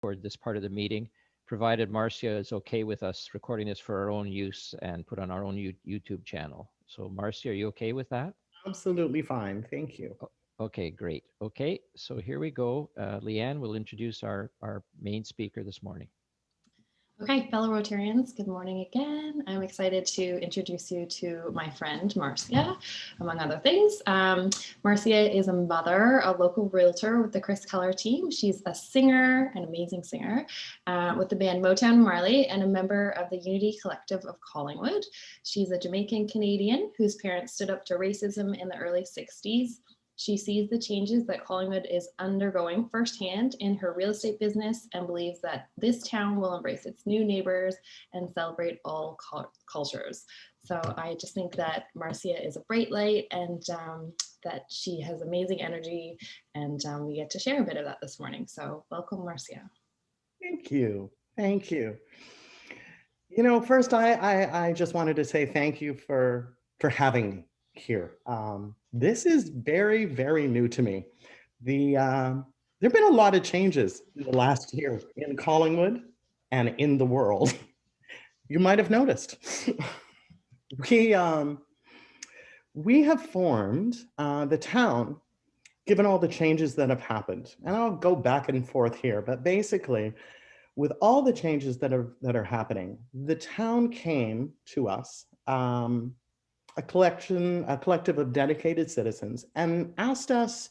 record this part of the meeting, provided Marcia is okay with us recording this for our own use and put on our own YouTube channel. So Marcia, are you okay with that? Absolutely fine. Thank you. Okay, great. Okay, so here we go. Leanne will introduce our main speaker this morning. Okay, fellow Rotarians, good morning again. I'm excited to introduce you to my friend, Marcia, among other things. Marcia is a mother, a local realtor with the Chris Keller team. She's a singer, an amazing singer, with the band Motown Marley and a member of the Unity Collective of Collingwood. She's a Jamaican Canadian whose parents stood up to racism in the early 60s. She sees the changes that Collingwood is undergoing firsthand in her real estate business and believes that this town will embrace its new neighbors and celebrate all cultures. So I just think that Marcia is a bright light and that she has amazing energy, and we get to share a bit of that this morning. So welcome, Marcia. Thank you. Thank you. You know, first, I just wanted to say thank you for having me here. This is very, very new to me. There've been a lot of changes in the last year in Collingwood and in the world. You might have noticed. we have formed the town, given all the changes that have happened. And I'll go back and forth here, but basically, with all the changes that are happening, the town came to us, a collective of dedicated citizens, and asked us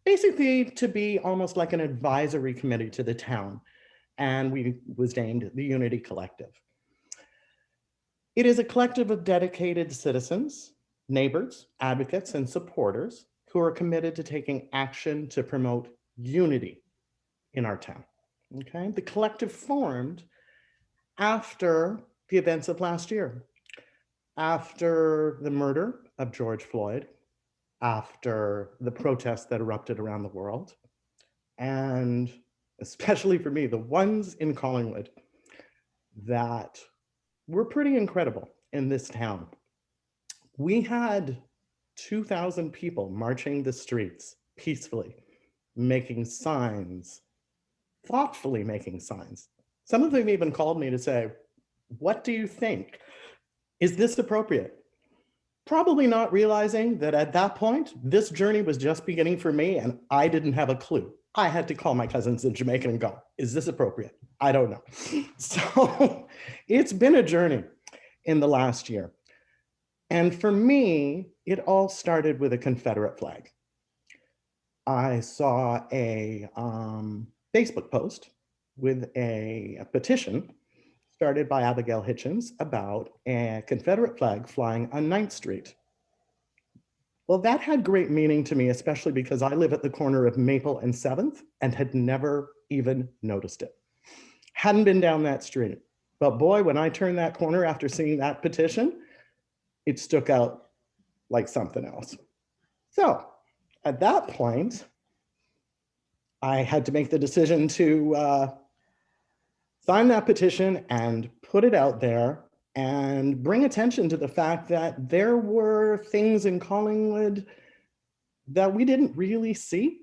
basically to be almost like an advisory committee to the town. And we was named the Unity Collective. It is a collective of dedicated citizens, neighbors, advocates, and supporters who are committed to taking action to promote unity in our town. Okay, the collective formed after the events of last year, after the murder of George Floyd, after the protests that erupted around the world, and especially for me, the ones in Collingwood that were pretty incredible in this town. We had 2,000 people marching the streets peacefully, making signs, thoughtfully making signs. Some of them even called me to say, what do you think? Is this appropriate? Probably not realizing that at that point, this journey was just beginning for me and I didn't have a clue. I had to call my cousins in Jamaica and go, is this appropriate? I don't know. So it's been a journey in the last year. And for me, it all started with a Confederate flag. I saw a Facebook post with a petition started by Abigail Hitchens about a Confederate flag flying on 9th Street. Well, that had great meaning to me, especially because I live at the corner of Maple and 7th and had never even noticed it. Hadn't been down that street. But boy, when I turned that corner after seeing that petition, it stuck out like something else. So at that point, I had to make the decision to sign that petition and put it out there and bring attention to the fact that there were things in Collingwood that we didn't really see,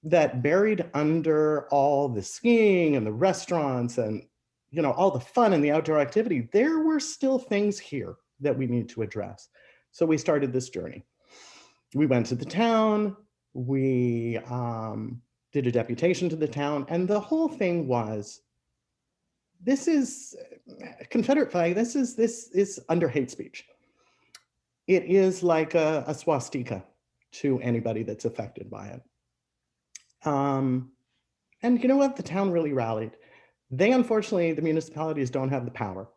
that buried under all the skiing and the restaurants and, you know, all the fun and the outdoor activity, there were still things here that we need to address. So we started this journey. We went to the town, we did a deputation to the town, and the whole thing was, this is a Confederate flag, this is under hate speech. It is like a swastika to anybody that's affected by it. And you know what? The town really rallied. They, unfortunately, the municipalities don't have the power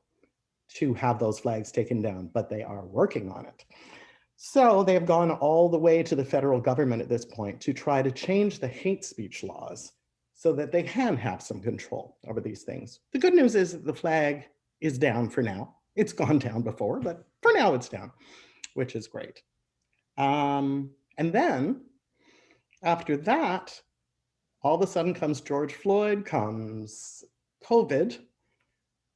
to have those flags taken down, but they are working on it. So they have gone all the way to the federal government at this point to try to change the hate speech laws so that they can have some control over these things. The good news is that the flag is down for now. It's gone down before, but for now it's down, which is great. And then after that, all of a sudden comes George Floyd, comes COVID,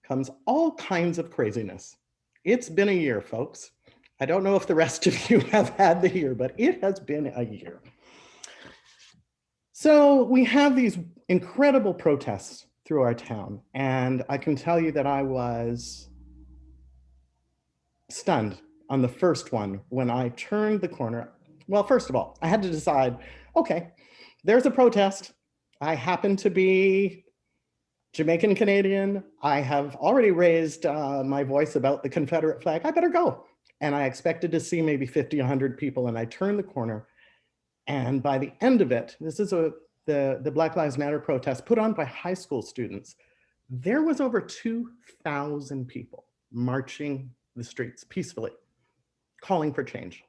comes all kinds of craziness. It's been a year, folks. I don't know if the rest of you have had the year, but it has been a year. So we have these incredible protests through our town, and I can tell you that I was stunned on the first one when I turned the corner. Well, first of all, I had to decide, okay, there's a protest. I happen to be Jamaican Canadian. I have already raised my voice about the Confederate flag. I better go. And I expected to see maybe 50, 100 people, and I turned the corner. And by the end of it, this is the Black Lives Matter protest put on by high school students. There was over 2,000 people marching the streets peacefully, calling for change.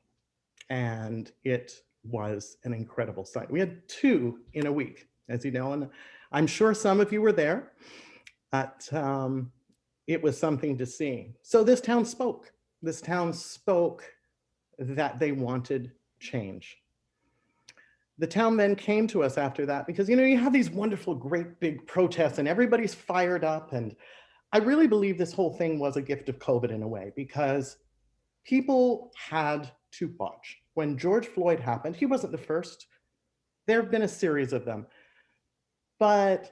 And it was an incredible sight. We had 2 in a week, as you know, and I'm sure some of you were there, but it was something to see. So this town spoke. This town spoke that they wanted change. The town then came to us after that because, you have these wonderful, great big protests and everybody's fired up. And I really believe this whole thing was a gift of COVID in a way, because people had to watch. When George Floyd happened, he wasn't the first. There have been a series of them. But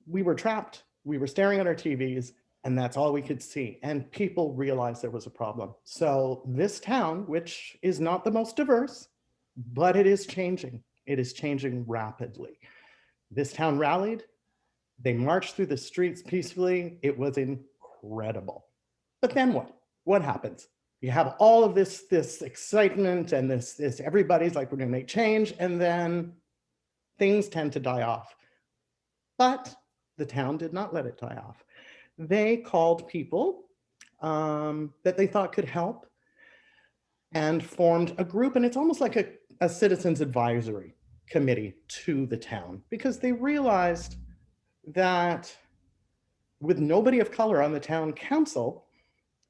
we were trapped. We were staring at our TVs, and that's all we could see. And people realized there was a problem. So this town, which is not the most diverse, but it is changing. It is changing rapidly. This town rallied. They marched through the streets peacefully. It was incredible. But then what? What happens? You have all of this excitement and this everybody's like, we're going to make change, and then things tend to die off. But the town did not let it die off. They called people that they thought could help and formed a group, and it's almost like a citizens advisory committee to the town, because they realized that with nobody of color on the town council,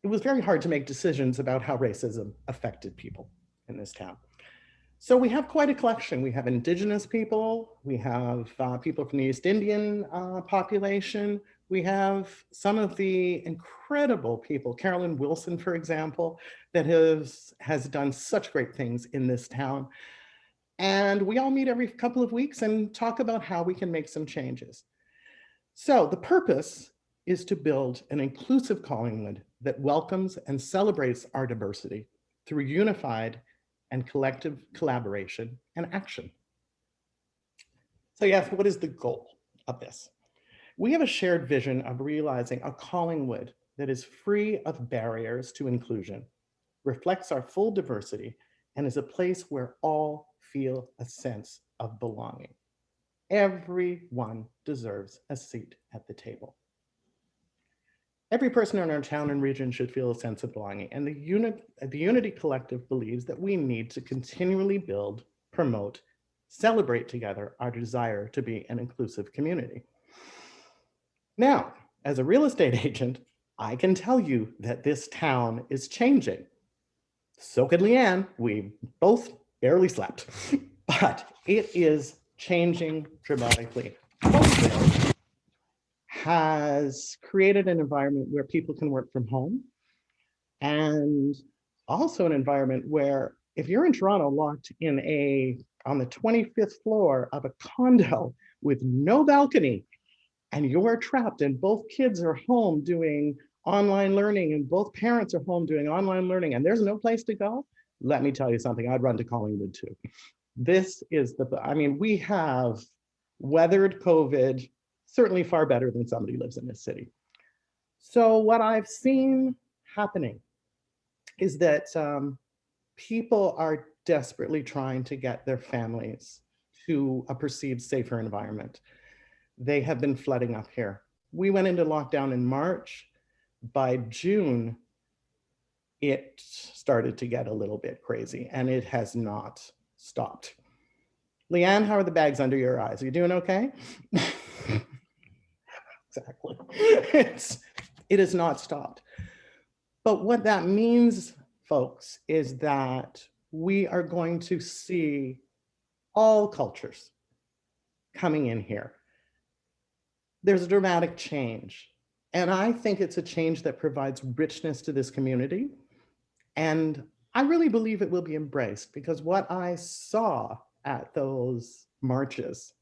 it was very hard to make decisions about how racism affected people in this town. So we have quite a collection. We have Indigenous people, we have people from the East Indian population, we have some of the incredible people, Carolyn Wilson, for example, that has done such great things in this town. And we all meet every couple of weeks and talk about how we can make some changes. So the purpose is to build an inclusive Collingwood that welcomes and celebrates our diversity through unified and collective collaboration and action. So yes, what is the goal of this? We have a shared vision of realizing a Collingwood that is free of barriers to inclusion, reflects our full diversity, and is a place where all feel a sense of belonging. Everyone deserves a seat at the table. Every person in our town and region should feel a sense of belonging, and the Unity Collective believes that we need to continually build, promote, celebrate together our desire to be an inclusive community. Now, as a real estate agent, I can tell you that this town is changing. So could Leanne. We both barely slept, but it is changing dramatically. COVID has created an environment where people can work from home, and also an environment where if you're in Toronto locked in on the 25th floor of a condo with no balcony, and you're trapped and both kids are home doing online learning and both parents are home doing online learning and there's no place to go, let me tell you something, I'd run to Collingwood too. This is we have weathered COVID certainly far better than somebody who lives in this city. So what I've seen happening is that people are desperately trying to get their families to a perceived safer environment. They have been flooding up here. We went into lockdown in March. By June, it started to get a little bit crazy, and it has not stopped. Leanne, how are the bags under your eyes? Are you doing okay? Exactly. It has not stopped. But what that means, folks, is that we are going to see all cultures coming in here. There's a dramatic change. And I think it's a change that provides richness to this community. And I really believe it will be embraced, because what I saw at those marches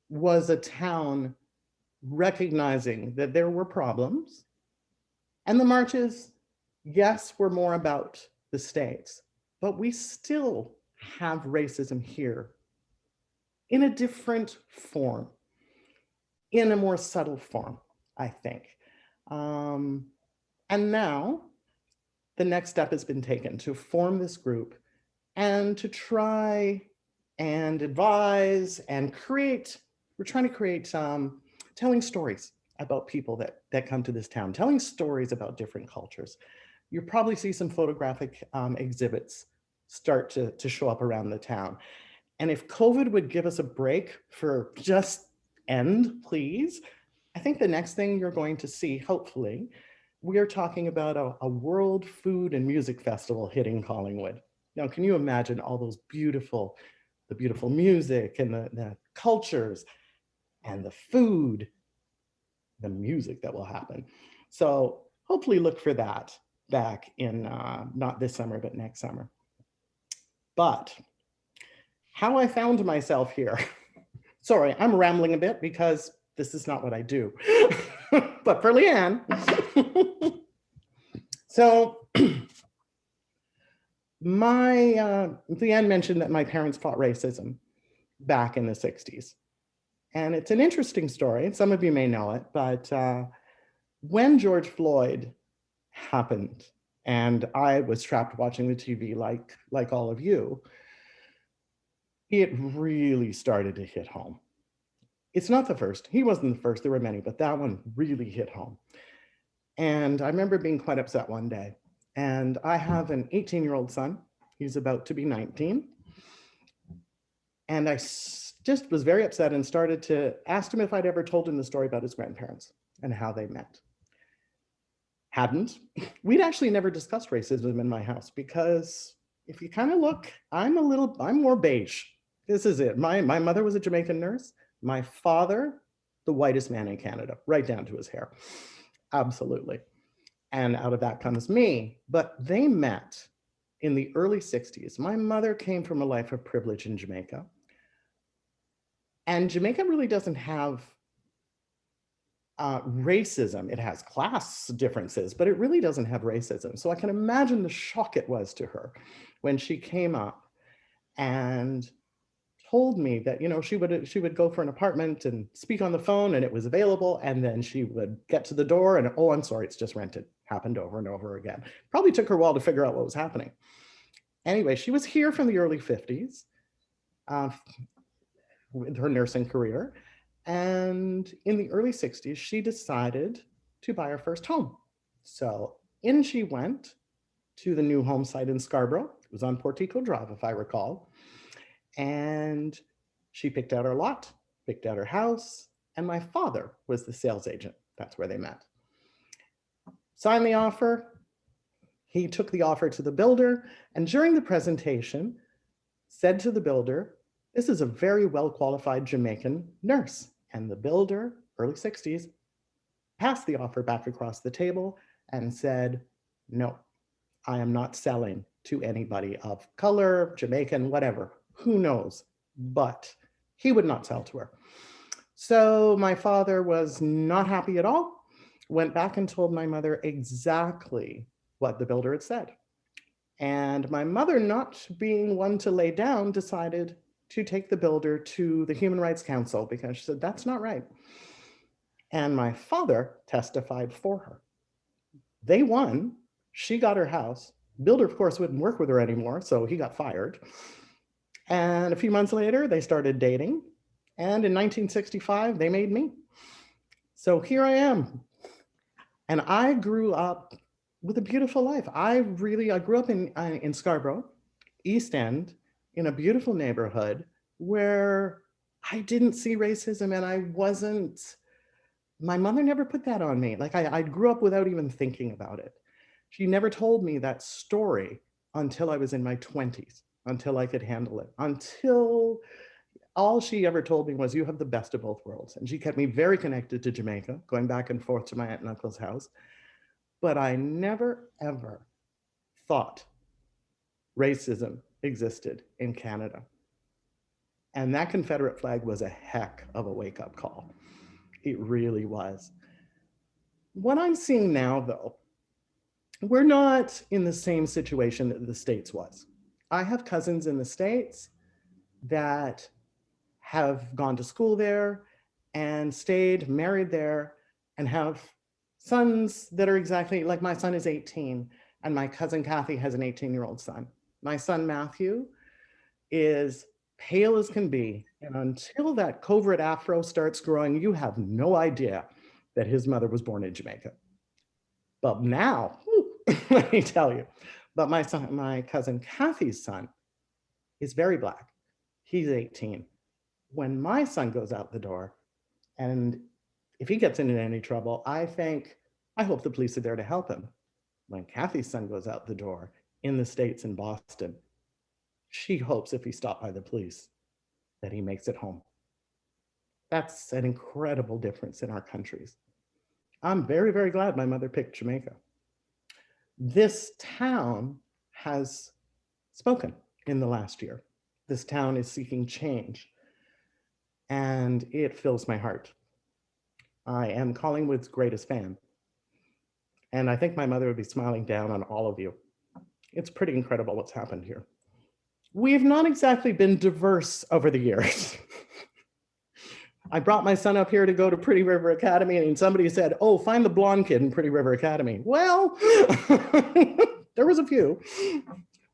was a town recognizing that there were problems. And the marches, yes, were more about the states, but we still have racism here in a different form, in a more subtle form, I think. And now the next step has been taken to form this group and to try and advise and create, we're trying to create telling stories about people that come to this town, telling stories about different cultures. You'll probably see some photographic exhibits start to show up around the town. And if COVID would give us a break for just end, please, I think the next thing you're going to see, hopefully, we are talking about a world food and music festival hitting Collingwood. Now, can you imagine all those the beautiful music and the cultures and the food, the music that will happen. So hopefully look for that back in, not this summer, but next summer. But how I found myself here, sorry, I'm rambling a bit because this is not what I do, but for Leanne. So Leanne mentioned that my parents fought racism back in the 60s. And it's an interesting story. Some of you may know it, but when George Floyd happened, and I was trapped watching the TV like all of you, it really started to hit home. It's not the first. He wasn't the first. There were many, but that one really hit home. And I remember being quite upset one day. And I have an 18-year-old son. He's about to be 19. And I just was very upset and started to ask him if I'd ever told him the story about his grandparents and how they met. Hadn't. We'd actually never discussed racism in my house because if you kind of look, I'm more beige. This is it. My mother was a Jamaican nurse. My father, the whitest man in Canada, right down to his hair. Absolutely. And out of that comes me. But they met in the early 60s. My mother came from a life of privilege in Jamaica. And Jamaica really doesn't have racism. It has class differences, but it really doesn't have racism. So I can imagine the shock it was to her when she came up and told me that, you know, she would go for an apartment and speak on the phone and it was available. And then she would get to the door and, oh, I'm sorry, it's just rented. Happened over and over again. Probably took her a while to figure out what was happening. Anyway, she was here from the early 50s with her nursing career. And in the early 60s, she decided to buy her first home. So in she went to the new home site in Scarborough. It was on Portico Drive, if I recall. And she picked out her lot, picked out her house, and my father was the sales agent. That's where they met. Signed the offer. He took the offer to the builder, and during the presentation, said to the builder, "This is a very well-qualified Jamaican nurse." And the builder, early 60s, passed the offer back across the table and said, "No, I am not selling to anybody of color, Jamaican, whatever, who knows?" But he would not sell to her. So my father was not happy at all, went back and told my mother exactly what the builder had said. And my mother, not being one to lay down, decided to take the builder to the Human Rights Council because she said, that's not right. And my father testified for her. They won. She got her house. Builder, of course, wouldn't work with her anymore, so he got fired. And a few months later, they started dating. And in 1965, they made me. So here I am. And I grew up with a beautiful life. I grew up in Scarborough, East End, in a beautiful neighborhood where I didn't see racism and my mother never put that on me. Like I grew up without even thinking about it. She never told me that story until I was in my 20s, until I could handle it, until all she ever told me was, you have the best of both worlds. And she kept me very connected to Jamaica, going back and forth to my aunt and uncle's house. But I never, ever thought racism existed in Canada. And that Confederate flag was a heck of a wake-up call. It really was. What I'm seeing now, though, we're not in the same situation that the States was. I have cousins in the States that have gone to school there and stayed married there and have sons that are exactly like my son is 18 and my cousin Kathy has an 18-year-old son. My son Matthew is pale as can be. And until that covert afro starts growing, you have no idea that his mother was born in Jamaica. But now, let me tell you, but my cousin Kathy's son is very Black. He's 18. When my son goes out the door, and if he gets into any trouble, I hope the police are there to help him. When Kathy's son goes out the door in the States in Boston, she hopes if he's stopped by the police that he makes it home. That's an incredible difference in our countries. I'm very, very glad my mother picked Jamaica. This town has spoken in the last year. This town is seeking change, and it fills my heart. I am Collingwood's greatest fan, and I think my mother would be smiling down on all of you. It's pretty incredible what's happened here. We've not exactly been diverse over the years. I brought my son up here to go to Pretty River Academy, and somebody said, oh, find the blonde kid in Pretty River Academy. Well, there was a few.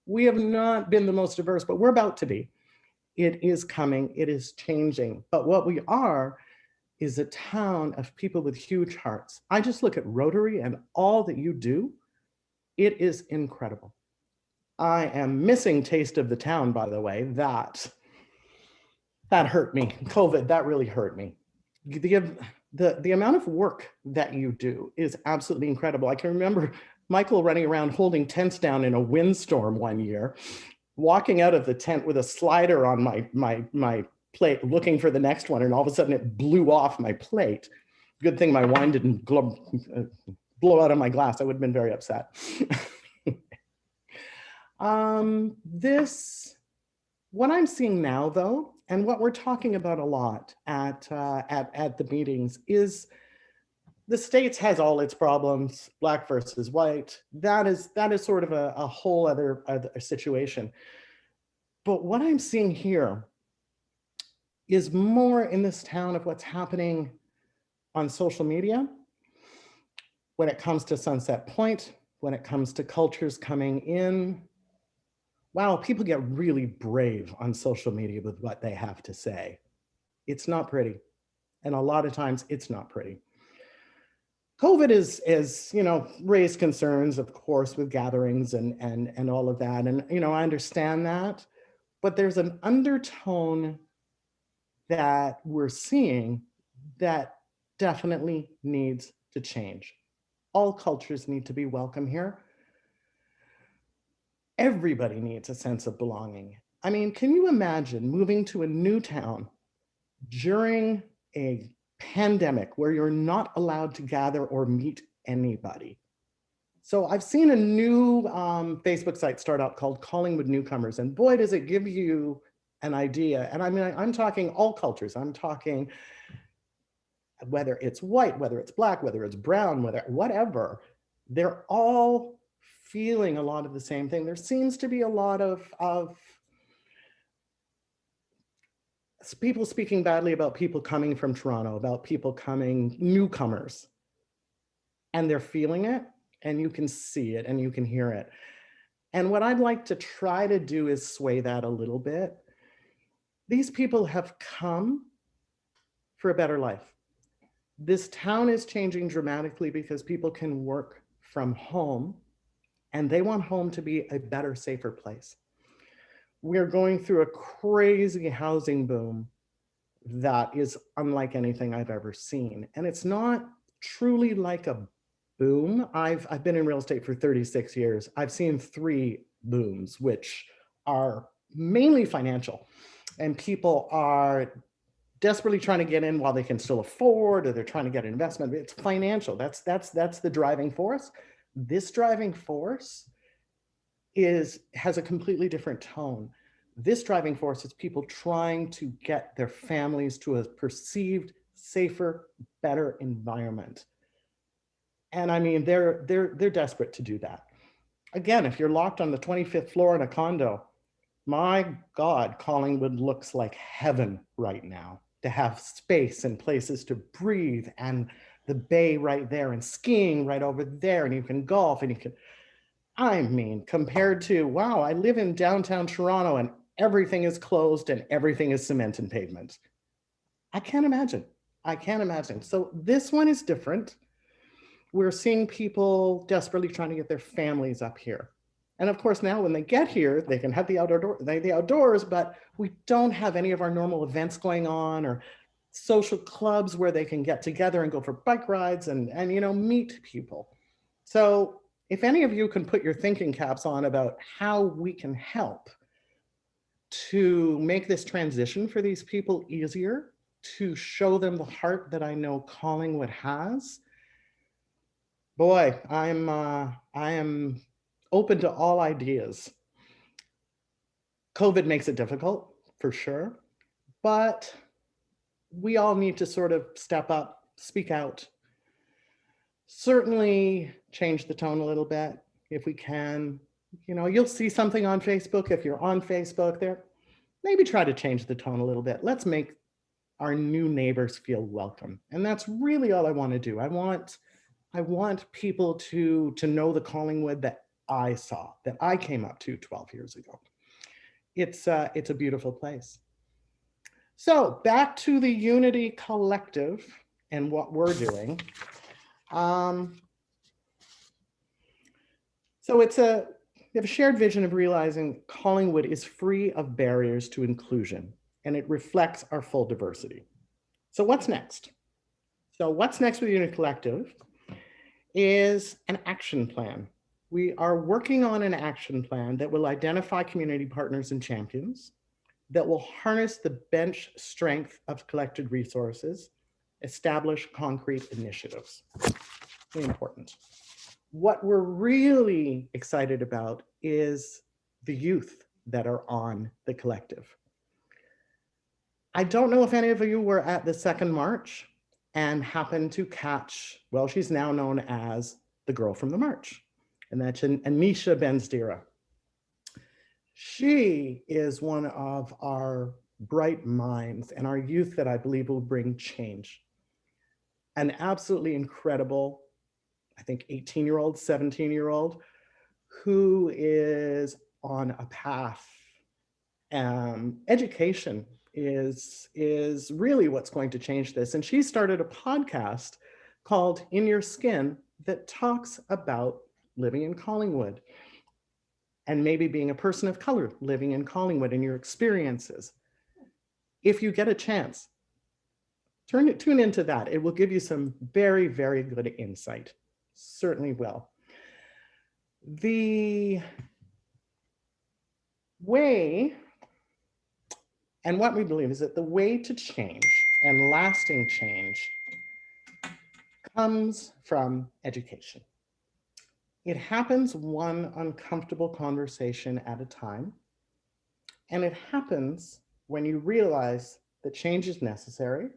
We have not been the most diverse, but we're about to be. It is coming, it is changing. But what we are is a town of people with huge hearts. I just look at Rotary and all that you do. It is incredible. I am missing Taste of the Town, by the way. That hurt me. COVID, that really hurt me. The amount of work that you do is absolutely incredible. I can remember Michael running around holding tents down in a windstorm one year, walking out of the tent with a slider on my plate, looking for the next one, and all of a sudden it blew off my plate. Good thing my wine didn't blow out of my glass. I would have been very upset. What I'm seeing now, though, and what we're talking about a lot at the meetings is the States has all its problems, Black versus white. That is sort of a whole other situation. But what I'm seeing here is more in this town of what's happening on social media when it comes to Sunset Point, when it comes to cultures coming in. Wow, people get really brave on social media with what they have to say. It's not pretty. And a lot of times it's not pretty. COVID is raised concerns, of course, with gatherings and all of that. And, I understand that, but there's an undertone that we're seeing that definitely needs to change. All cultures need to be welcome here. Everybody needs a sense of belonging. I mean, can you imagine moving to a new town during a pandemic where you're not allowed to gather or meet anybody? So I've seen a new Facebook site start out called Collingwood Newcomers, and boy, does it give you an idea. And I mean, I'm talking all cultures. I'm talking whether it's white, whether it's Black, whether it's brown, whatever, they're all feeling a lot of the same thing. There seems to be a lot of people speaking badly about people coming from Toronto, about people coming, newcomers, and they're feeling it, and you can see it and you can hear it. And what I'd like to try to do is sway that a little bit. These people have come for a better life. This town is changing dramatically because people can work from home, and they want home to be a better, safer place. We're going through a crazy housing boom that is unlike anything I've ever seen. And it's not truly like a boom. I've been in real estate for 36 years. I've seen 3 booms, which are mainly financial. And people are desperately trying to get in while they can still afford, or they're trying to get an investment. It's financial. That's the driving force. This driving force has a completely different tone. This driving force is people trying to get their families to a perceived safer, better environment. And I mean, they're desperate to do that. Again, if you're locked on the 25th floor in a condo, my God, Collingwood looks like heaven right now, to have space and places to breathe, and the bay right there, and skiing right over there, and you can golf, and you can, I mean, compared to, wow, I live in downtown Toronto and everything is closed and everything is cement and pavement. I can't imagine. I can't imagine. So this one is different. We're seeing people desperately trying to get their families up here. And of course, now when they get here, they can have the outdoors, but we don't have any of our normal events going on, or social clubs where they can get together and go for bike rides and meet people. So if any of you can put your thinking caps on about how we can help to make this transition for these people easier, to show them the heart that I know Collingwood has, boy, I am open to all ideas. COVID makes it difficult, for sure, but we all need to sort of step up, speak out, certainly change the tone a little bit if we can. You'll see something on Facebook. If you're on Facebook there, maybe try to change the tone a little bit. Let's make our new neighbors feel welcome. And that's really all I want to do. I want people to know the Collingwood that I saw, that I came up to 12 years ago. It's a beautiful place. So back to the Unity Collective and what we're doing. So we have a shared vision of realizing Collingwood is free of barriers to inclusion, and it reflects our full diversity. So what's next? So what's next with Unity Collective is an action plan. We are working on an action plan that will identify community partners and champions, that will harness the bench strength of collected resources, establish concrete initiatives. Really important. What we're really excited about is the youth that are on the collective. I don't know if any of you were at the second march and happened to catch, well, she's now known as the girl from the march, and that's Anisha Benzdira. She is one of our bright minds and our youth that I believe will bring change. An absolutely incredible, I think 18-year-old, 17-year-old, who is on a path. Education is really what's going to change this. And she started a podcast called In Your Skin that talks about living in Collingwood and maybe being a person of color living in Collingwood and your experiences. If you get a chance, tune into that. It will give you some very, very good insight. Certainly will. The way, and what we believe is that the way to change and lasting change comes from education. It happens one uncomfortable conversation at a time. And it happens when you realize that change is necessary.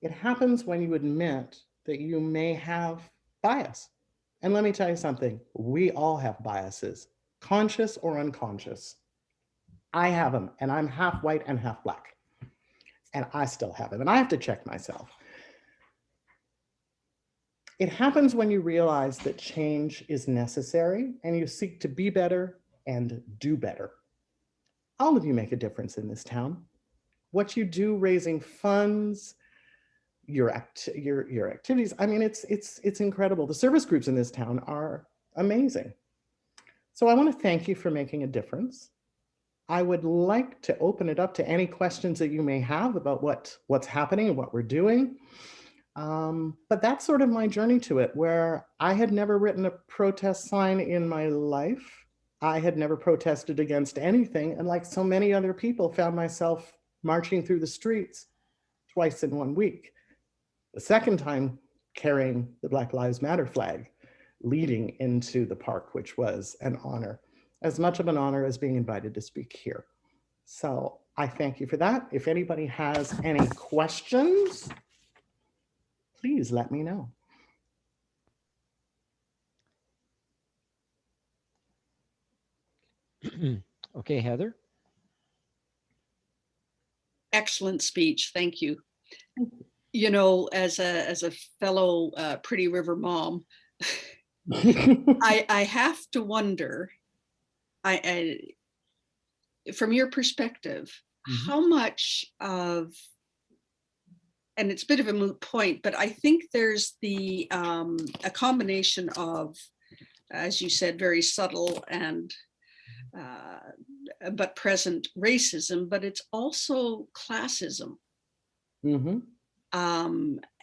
It happens when you admit that you may have bias. And let me tell you something, we all have biases, conscious or unconscious. I have them, and I'm half white and half black. And I still have them, and I have to check myself. It happens when you realize that change is necessary and you seek to be better and do better. All of you make a difference in this town. What you do raising funds, your activities, I mean, it's incredible. The service groups in this town are amazing. So I want to thank you for making a difference. I would like to open it up to any questions that you may have about what's happening and what we're doing. But that's sort of my journey to it, where I had never written a protest sign in my life. I had never protested against anything. And like so many other people, found myself marching through the streets twice in 1 week. The second time carrying the Black Lives Matter flag, leading into the park, which was an honor. as much of an honor as being invited to speak here. So I thank you for that. If anybody has any questions, please let me know. Okay, Heather. Excellent speech. Thank you. You know, as a fellow Pretty River mom, I have to wonder, from your perspective, how much of, and it's a bit of a moot point, but I think there's a combination of, as you said, very subtle and but present racism, but it's also classism.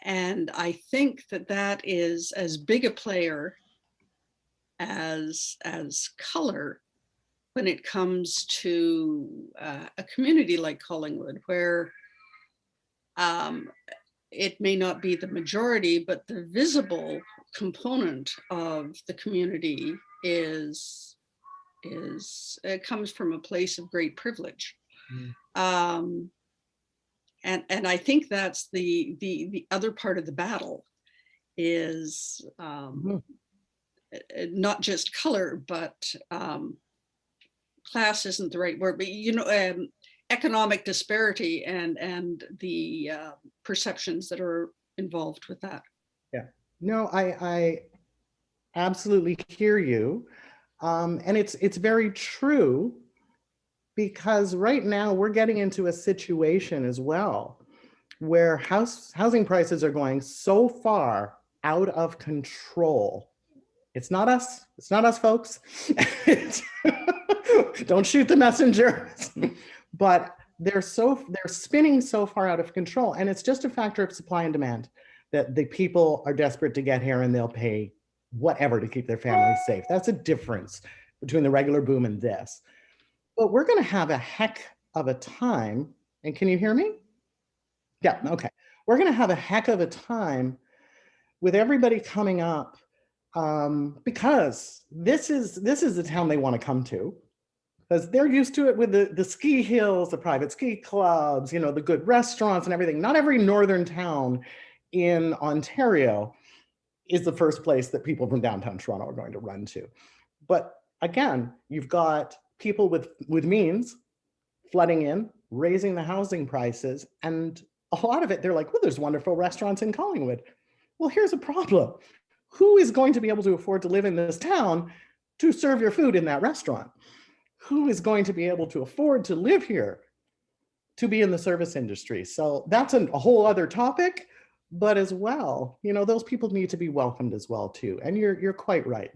And I think that is as big a player as color when it comes to a community like Collingwood, where it may not be the majority, but the visible component of the community it comes from a place of great privilege. And I think that's the other part of the battle is not just color, but class isn't the right word, but economic disparity and the perceptions that are involved with that. Yeah, no, I absolutely hear you. And it's very true, because right now we're getting into a situation as well where housing prices are going so far out of control. It's not us, folks. Don't shoot the messenger. But they're spinning so far out of control, and it's just a factor of supply and demand, that the people are desperate to get here and they'll pay whatever to keep their families safe. That's a difference between the regular boom and this. But we're going to have a heck of a time. And can you hear me? Yeah, okay. We're going to have a heck of a time with everybody coming up, because this is the town they want to come to, because they're used to it with the ski hills, the private ski clubs, the good restaurants and everything. Not every northern town in Ontario is the first place that people from downtown Toronto are going to run to. But again, you've got people with means flooding in, raising the housing prices, and a lot of it, they're like, well, there's wonderful restaurants in Collingwood. Well, here's a problem. Who is going to be able to afford to live in this town to serve your food in that restaurant? Who is going to be able to afford to live here to be in the service industry? So that's a whole other topic. But as well, those people need to be welcomed as well too. And you're quite right.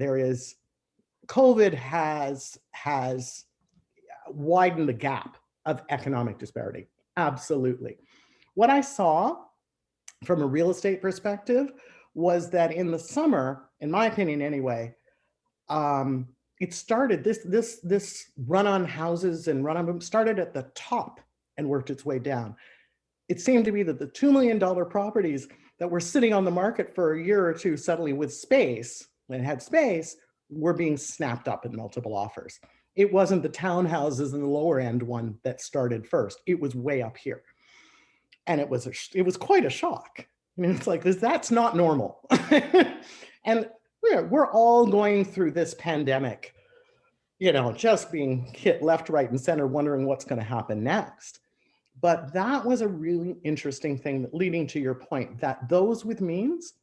COVID has widened the gap of economic disparity. Absolutely. What I saw from a real estate perspective was that in the summer, in my opinion anyway, it started, this run on houses and run on boom started at the top and worked its way down. It seemed to be that the $2 million properties that were sitting on the market for a year or two suddenly with space, when it had space, were being snapped up in multiple offers. It wasn't the townhouses in the lower end one that started first. It was way up here. And it was quite a shock. I mean, it's like, that's not normal. And we're all going through this pandemic, just being hit left, right, and center, wondering what's going to happen next. But that was a really interesting thing, leading to your point, that those with means,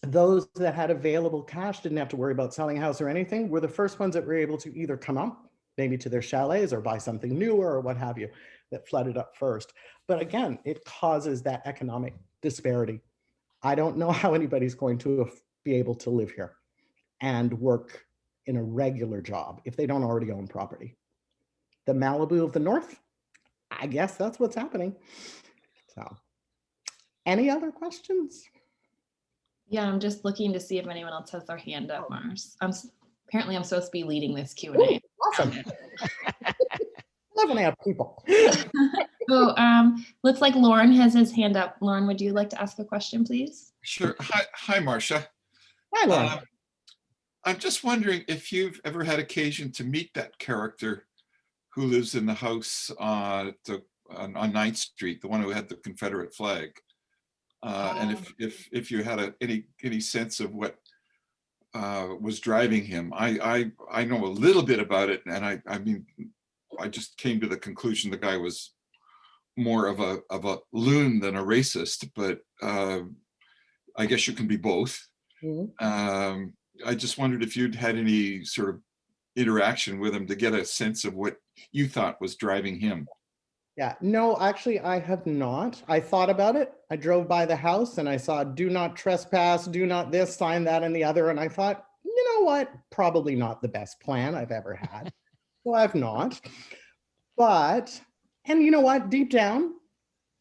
those that had available cash, didn't have to worry about selling a house or anything, were the first ones that were able to either come up, maybe to their chalets, or buy something newer or what have you, that flooded up first. But again, it causes that economic disparity. I don't know how anybody's going to be able to live here and work in a regular job if they don't already own property. The Malibu of the North, I guess that's what's happening. So, any other questions? Yeah, I'm just looking to see if anyone else has their hand up, Mars. Apparently I'm supposed to be leading this Q&A. Ooh, awesome. Love when I have people. So looks like Lauren has his hand up. Lauren, would you like to ask a question, please? Sure. Hi, Marcia. Hi, Lauren. I'm just wondering if you've ever had occasion to meet that character who lives in the house on 9th Street, the one who had the Confederate flag. And if you had any sense of what was driving him. I know a little bit about it, and I mean, I just came to the conclusion the guy was more of a loon than a racist, but I guess you can be both. Mhm. I just wondered if you'd had any sort of interaction with him to get a sense of what you thought was driving him. Yeah, no, actually, I have not. I thought about it. I drove by the house and I saw do not trespass, do not this, sign that, and the other. And I thought, you know what? Probably not the best plan I've ever had. So I've not. But, and you know what? Deep down,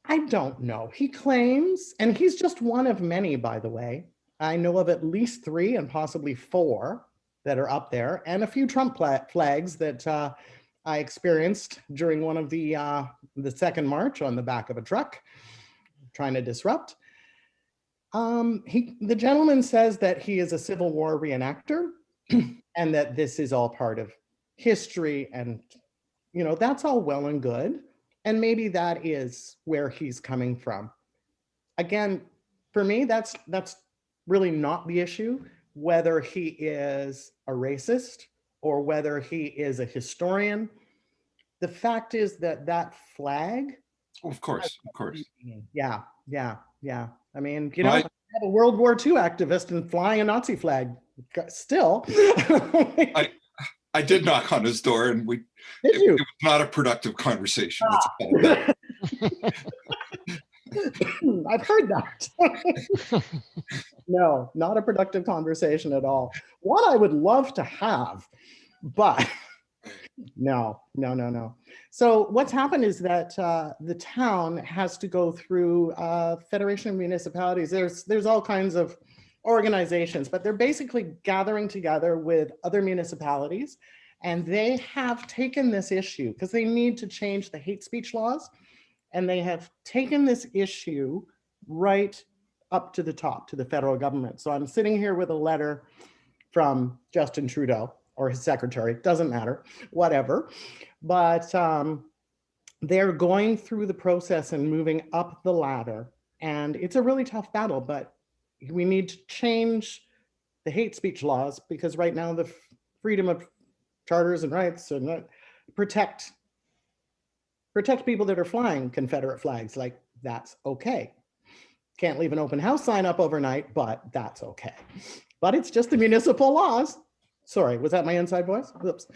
I don't know. He claims, and he's just one of many, by the way. I know of at least 3 and possibly 4 that are up there, and a few Trump flags that I experienced during one of the second march on the back of a truck, trying to disrupt. The gentleman says that he is a Civil War reenactor, and that this is all part of history, and that's all well and good. And maybe that is where he's coming from. Again, for me, that's really not the issue, whether he is a racist or whether he is a historian. The fact is that flag. Oh, of course. Yeah. I mean, Well, I have a World War II activist and flying a Nazi flag still. I did knock on his door, and Did you? It was not a productive conversation. I've heard that. No, not a productive conversation at all. What I would love to have, but no. So what's happened is that the town has to go through Federation of Municipalities. There's all kinds of organizations, but they're basically gathering together with other municipalities, and they have taken this issue because they need to change the hate speech laws, and they have taken this issue right up to the top, to the federal government. So I'm sitting here with a letter from Justin Trudeau or his secretary, doesn't matter, whatever. But they're going through the process and moving up the ladder. And it's a really tough battle, but we need to change the hate speech laws because right now the freedom of charters and rights and protect people that are flying Confederate flags. Like, that's okay. Can't leave an open house sign up overnight, but that's okay. But it's just the municipal laws. Sorry, was that my inside voice? Oops.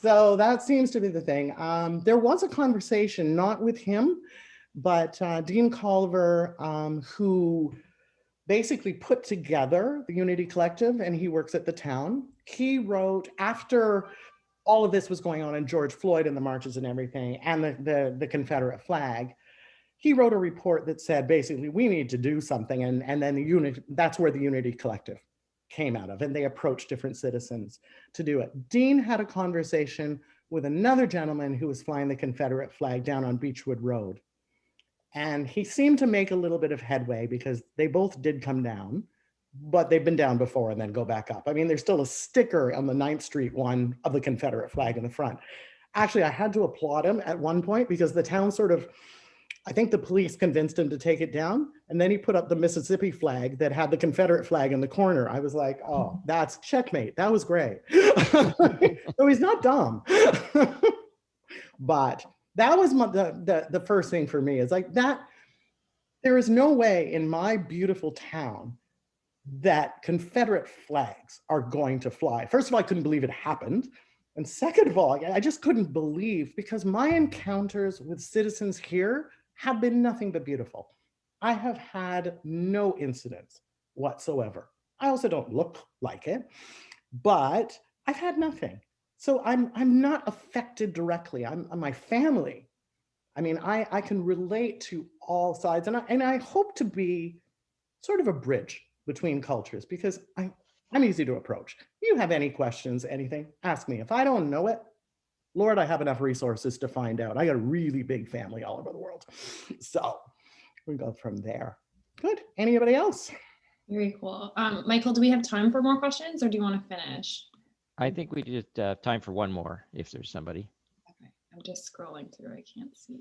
So that seems to be the thing. There was a conversation, not with him, but Dean Culver, who basically put together the Unity Collective, and he works at the town. He wrote, after all of this was going on and George Floyd and the marches and everything, and the Confederate flag, he wrote a report that said, basically, we need to do something. And then that's where the Unity Collective came out of. And they approached different citizens to do it. Dean had a conversation with another gentleman who was flying the Confederate flag down on Beechwood Road. And he seemed to make a little bit of headway because they both did come down, but they've been down before and then go back up. I mean, there's still a sticker on the 9th Street one of the Confederate flag in the front. Actually, I had to applaud him at one point because the town sort of, I think the police convinced him to take it down. And then he put up the Mississippi flag that had the Confederate flag in the corner. I was like, oh, that's checkmate. That was great. So he's not dumb. But that was the first thing for me is like that. There is no way in my beautiful town that Confederate flags are going to fly. First of all, I couldn't believe it happened. And second of all, I just couldn't believe because my encounters with citizens here have been nothing but beautiful. I have had no incidents whatsoever. I also don't look like it, but I've had nothing. So I'm not affected directly. I'm my family. I mean, I can relate to all sides, and I hope to be sort of a bridge between cultures because I'm easy to approach. If you have any questions, anything, ask me. If I don't know it, Lord, I have enough resources to find out. I got a really big family all over the world. So we go from there. Good. Anybody else? Very cool. Michael, do we have time for more questions or do you want to finish? I think we just time for one more if there's somebody. Okay, I'm just scrolling through. I can't see.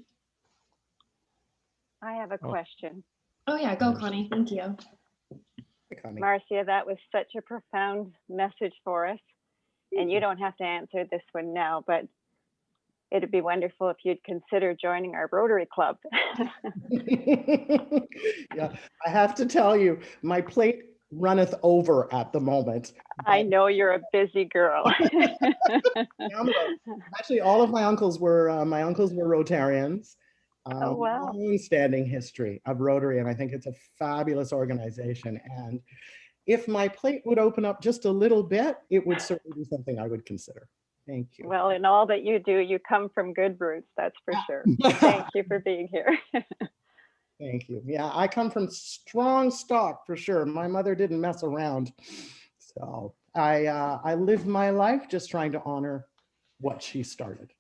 I have a Oh. question. Oh yeah, go Yes. Connie. Thank you. Hey, Connie. Marcia, that was such a profound message for us. And you don't have to answer this one now, but it'd be wonderful if you'd consider joining our Rotary Club. Yeah, I have to tell you, my plate runneth over at the moment. I know you're a busy girl. Actually, all of my uncles were Rotarians. Oh, wow. Long-standing history of Rotary, and I think it's a fabulous organization. And if my plate would open up just a little bit, it would certainly be something I would consider. Thank you. Well, in all that you do, you come from good roots, that's for sure. Thank you for being here. Thank you. Yeah, I come from strong stock for sure. My mother didn't mess around. So I live my life just trying to honor what she started.